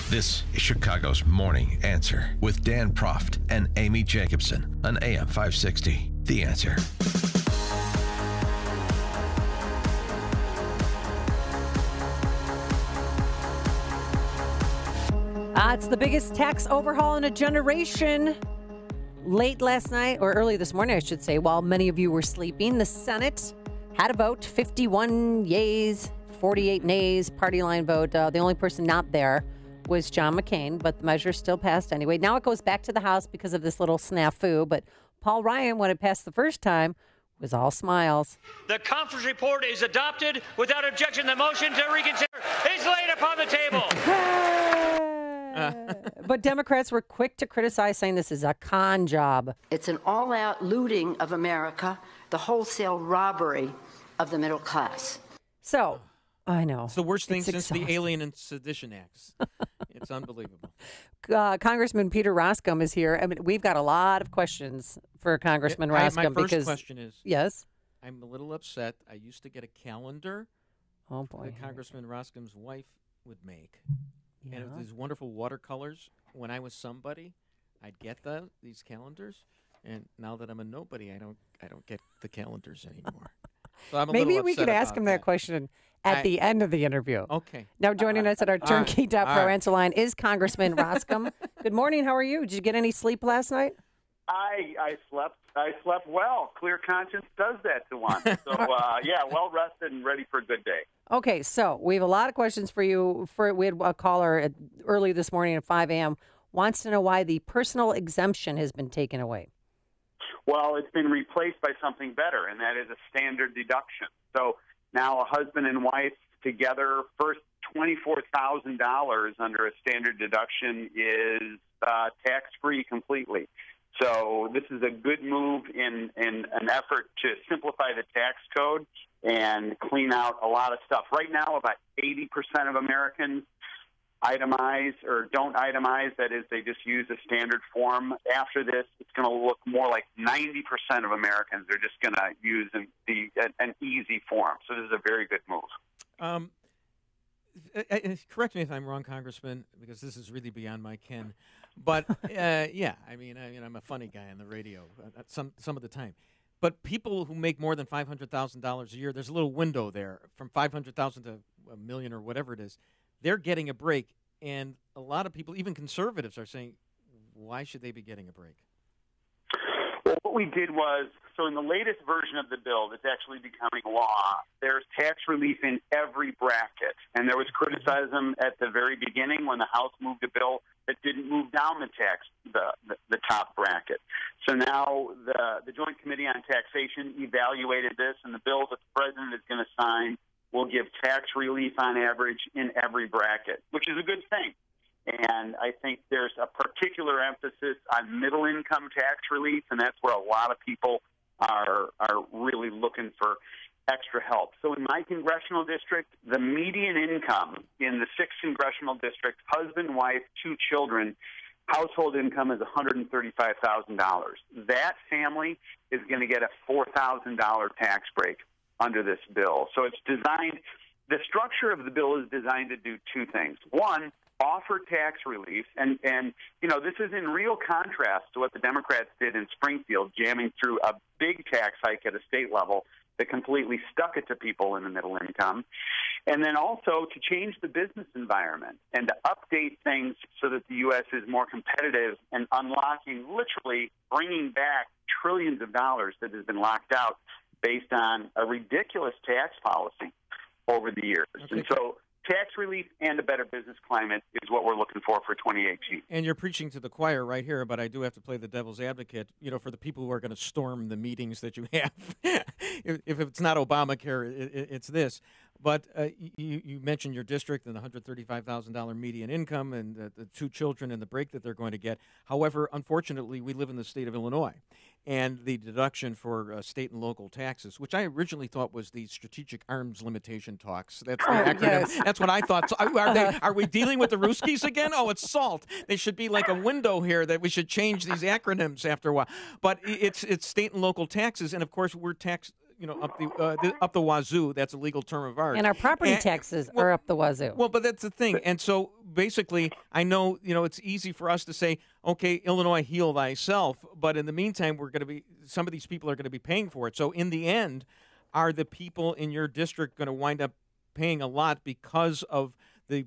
This is Chicago's Morning Answer with Dan Proft and Amy Jacobson on AM 560. The Answer. It's the biggest tax overhaul in a generation. Late last night, or early this morning, I should say, while many of you were sleeping, the Senate had a vote, 51 yeas, 48 nays, party line vote. The only person not there was John McCain, but the measure still passed anyway. Now it goes back to the House because of this little snafu, but Paul Ryan, when it passed the first time, was all smiles. The conference report is adopted without objection. The motion to reconsider is laid upon the table. But Democrats were quick to criticize, saying this is a con job. It's an all-out looting of America, the wholesale robbery of the middle class. So, I know. It's the worst thing since the Alien and Sedition Acts. It's unbelievable. Congressman Peter Roskam is here. I mean, we've got a lot of questions for Congressman Roskam. My first question is, yes? I'm a little upset. I used to get a calendar that Congressman Roskam's wife would make. Yeah. And it was these wonderful watercolors. When I was somebody, I'd get these calendars. And now that I'm a nobody, I don't get the calendars anymore. So I'm Maybe we could ask him that question at the end of the interview. Okay. Now joining us at our Turnkey.pro answer line is Congressman Roskam. Good morning. How are you? Did you get any sleep last night? I slept well. Clear conscience does that to one. So, well rested and ready for a good day. Okay, so we have a lot of questions for you. We had a caller early this morning at 5 a.m. wants to know why the personal exemption has been taken away. Well, it's been replaced by something better, and that is a standard deduction. So now a husband and wife together, first $24,000 under a standard deduction is tax-free completely. So this is a good move in an effort to simplify the tax code and clean out a lot of stuff. Right now, about 80% of Americans itemize or don't itemize. That is, they just use a standard form. After this, it's going to look more like 90% of Americans are just going to use an easy form. So this is a very good move. Correct me if I'm wrong, Congressman, because this is really beyond my ken. But I mean, I'm a funny guy on the radio some of the time. But people who make more than $500,000 a year, there's a little window there from $500,000 to $1 million or whatever it is. They're getting a break, and a lot of people, even conservatives, are saying, why should they be getting a break? Well, what we did was, so in the latest version of the bill that's actually becoming law, there's tax relief in every bracket. And there was criticism at the very beginning when the House moved a bill that didn't move down the top bracket. So now the Joint Committee on Taxation evaluated this, and the bill that the president is going to sign will give tax relief on average in every bracket, which is a good thing. And I think there's a particular emphasis on middle-income tax relief, and that's where a lot of people are really looking for extra help. So in my congressional district, the median income in the 6th congressional district, husband, wife, 2 children, household income is $135,000. That family is going to get a $4,000 tax break under this bill. So it's designed, the structure of the bill is designed to do 2 things. One, offer tax relief, and this is in real contrast to what the Democrats did in Springfield, jamming through a big tax hike at a state level that completely stuck it to people in the middle income, and then also to change the business environment and to update things so that the U.S. is more competitive and unlocking, literally bringing back trillions of dollars that has been locked out based on a ridiculous tax policy over the years. Okay. And so tax relief and a better business climate is what we're looking for 2018. And you're preaching to the choir right here, but I do have to play the devil's advocate, for the people who are going to storm the meetings that you have. If it's not Obamacare, it's this. But you mentioned your district and the $135,000 median income and the 2 children and the break that they're going to get. However, unfortunately, we live in the state of Illinois. And the deduction for state and local taxes, which I originally thought was the strategic arms limitation talks. That's the acronym. Yes. That's what I thought. So are we dealing with the Ruskies again? Oh, it's SALT. They should be like a window here that we should change these acronyms after a while. But it's state and local taxes, and of course we're taxed up the wazoo. That's a legal term of art. And our property taxes are up the wazoo. Well, but that's the thing. And so basically, I know, it's easy for us to say, okay, Illinois, heal thyself. But in the meantime, some of these people are going to be paying for it. So in the end, are the people in your district going to wind up paying a lot because of the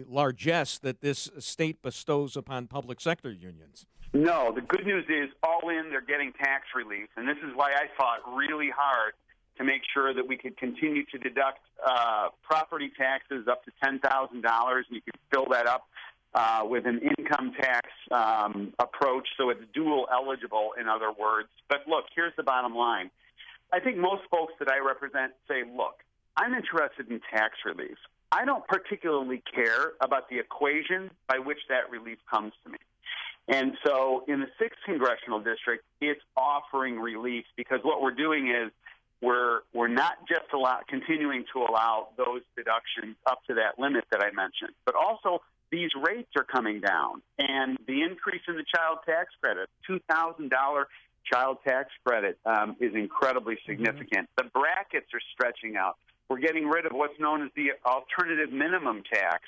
largesse that this state bestows upon public sector unions? No, the good news is all in, they're getting tax relief. And this is why I fought really hard to make sure that we could continue to deduct property taxes up to $10,000, and you could fill that up with an income tax approach, so it's dual eligible, in other words. But look, here's the bottom line. I think most folks that I represent say, look, I'm interested in tax relief. I don't particularly care about the equation by which that relief comes to me. And so in the 6th Congressional District, it's offering relief because what we're doing is we're not just continuing to allow those deductions up to that limit that I mentioned, but also these rates are coming down. And the increase in the child tax credit, $2,000 child tax credit, is incredibly significant. The brackets are stretching out. We're getting rid of what's known as the alternative minimum tax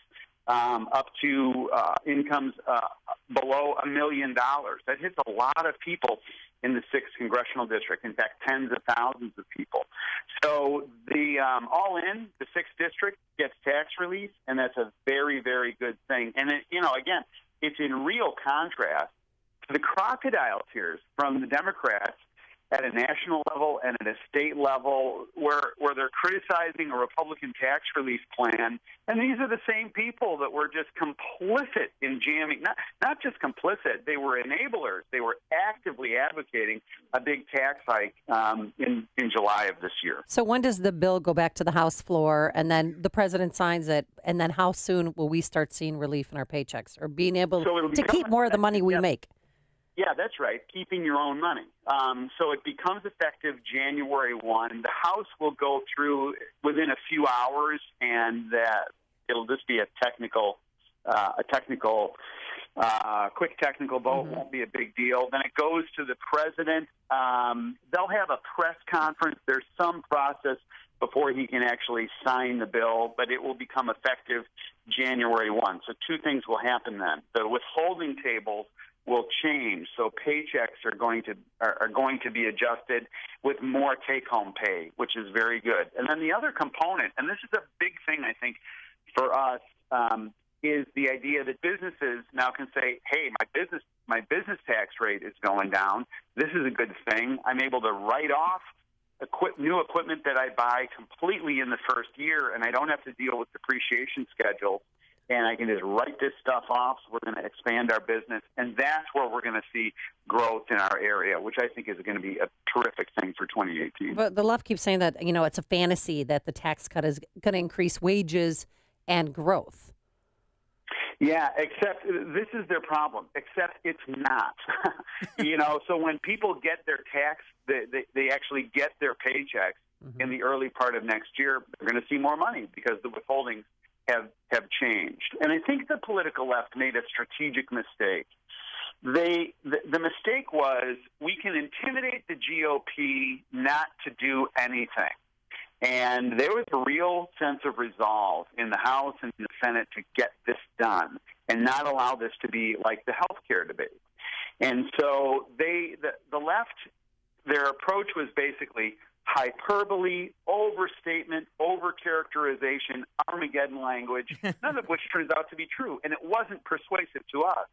up to incomes below $1 million. That hits a lot of people in the 6th Congressional District, in fact, tens of thousands of people. So the all in, the 6th District gets tax relief, and that's a very, very good thing. And, again, it's in real contrast to the crocodile tears from the Democrats at a national level and at a state level where they're criticizing a Republican tax relief plan. And these are the same people that were just complicit in jamming, not just complicit, they were enablers. They were actively advocating a big tax hike in July of this year. So when does the bill go back to the House floor and then the president signs it? And then how soon will we start seeing relief in our paychecks or being able to keep more of the money we make? Yeah, that's right, keeping your own money. So it becomes effective January 1. The House will go through within a few hours, and it'll just be a quick technical vote. Won't be a big deal. Then it goes to the president. They'll have a press conference. There's some process before he can actually sign the bill, but it will become effective January 1. So two things will happen then. The withholding tables will change, so paychecks are going to be adjusted with more take-home pay, which is very good. And then the other component, and this is a big thing I think for us, is the idea that businesses now can say, "Hey, my business tax rate is going down. This is a good thing. I'm able to write off new equipment that I buy completely in the first year, and I don't have to deal with depreciation schedules. And I can just write this stuff off. So we're going to expand our business, and that's where we're going to see growth in our area, which I think is going to be a terrific thing for 2018. But the left keeps saying that, it's a fantasy that the tax cut is going to increase wages and growth. Yeah, except this is their problem, except it's not. So when people get their tax, they actually get their paychecks in the early part of next year, they're going to see more money because the withholdings have changed. And I think the political left made a strategic mistake. The mistake was we can intimidate the GOP not to do anything. And there was a real sense of resolve in the House and in the Senate to get this done and not allow this to be like the health care debate. And so the left, their approach was basically hyperbole, overstatement, overcharacterization, Armageddon language, none of which turns out to be true. And it wasn't persuasive to us.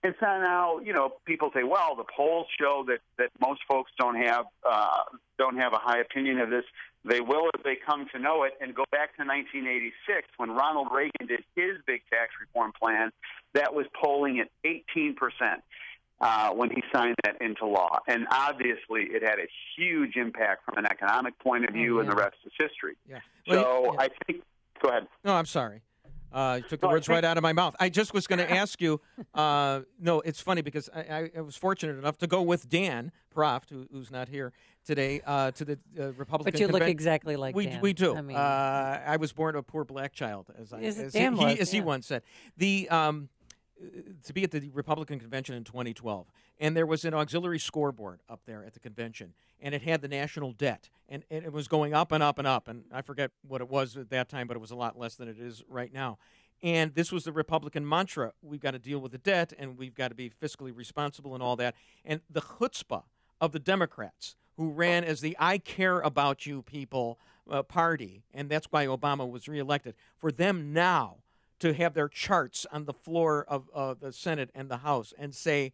And so now, people say, well, the polls show that most folks don't have a high opinion of this. They will as they come to know it. And go back to 1986 when Ronald Reagan did his big tax reform plan. That was polling at 18%. When he signed that into law. And obviously it had a huge impact from an economic point of view, and the rest is history. Yeah. Well, I think – go ahead. No, I'm sorry. You took the words right out of my mouth. I just was going to ask you no, it's funny because I was fortunate enough to go with Dan Proft, who's not here today, to the Republican But you look convention. exactly like Dan. We do. I mean, I was born a poor black child, as he once said. To be at the Republican convention in 2012 And there was an auxiliary scoreboard up there at the convention, and it had the national debt, and it was going up and up and up. And I forget what it was at that time, but it was a lot less than it is right now. And this was the Republican mantra: we've got to deal with the debt, and we've got to be fiscally responsible and all that. And the chutzpah of the Democrats, who ran as the "I care about you people" party, and that's why Obama was reelected, for them now to have their charts on the floor of the Senate and the House and say,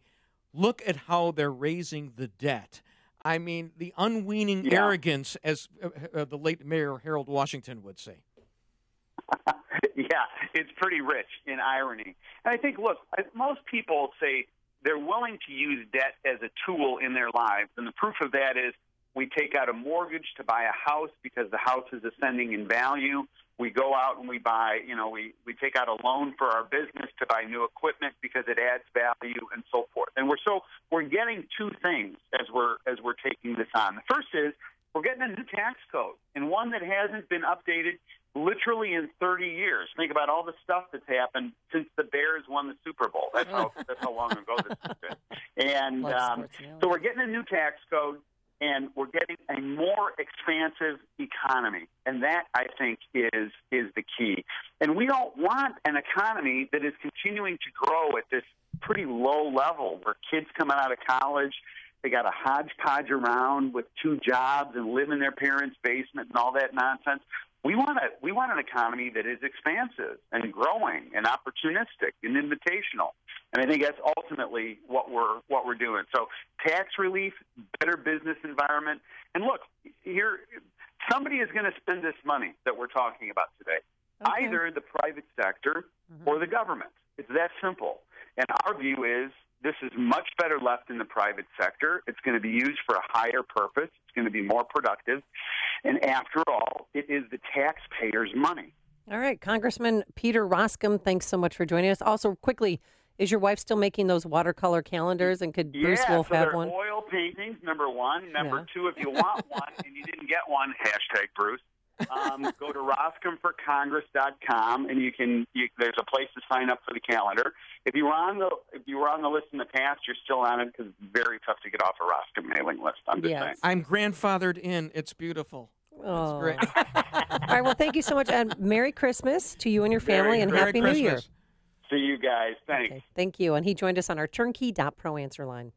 look at how they're raising the debt. I mean, the unweaning arrogance, as the late Mayor Harold Washington would say. Yeah, it's pretty rich in irony. And I think, look, most people say they're willing to use debt as a tool in their lives, and the proof of that is we take out a mortgage to buy a house because the house is ascending in value. We go out and we buy, we take out a loan for our business to buy new equipment because it adds value and so forth. And we're getting two things as we're taking this on. The first is we're getting a new tax code, and one that hasn't been updated literally in 30 years. Think about all the stuff that's happened since the Bears won the Super Bowl. That's how long ago this has been. And so we're getting a new tax code, and we're getting a more expansive economy. And that, I think, is the key. And we don't want an economy that is continuing to grow at this pretty low level where kids coming out of college, they got a hodgepodge around with 2 jobs and live in their parents' basement and all that nonsense. We want an economy that is expansive and growing and opportunistic and invitational. And I think that's ultimately what we're doing. So tax relief, better business environment. And look, here somebody is going to spend this money that we're talking about today. Okay. Either the private sector or the government. It's that simple. And our view is this is much better left in the private sector. It's going to be used for a higher purpose. It's going to be more productive. And after all, it is the taxpayers' money. All right. Congressman Peter Roskam, thanks so much for joining us. Also, quickly, is your wife still making those watercolor calendars, and could Bruce Wolf have one? Yeah, so they're oil paintings, number one. Number two, if you want one and you didn't get one, hashtag Bruce, go to RoskamForCongress.com, and there's a place to sign up for the calendar. If you were on the list in the past, you're still on it because it's very tough to get off a Roskam mailing list. I'm just saying. I'm grandfathered in. It's beautiful. Oh. That's great. All right. Well, thank you so much, and Merry Christmas to you and your family, and Happy New Year. See you guys. Thanks. Okay, thank you. And he joined us on our turnkey.pro answer line.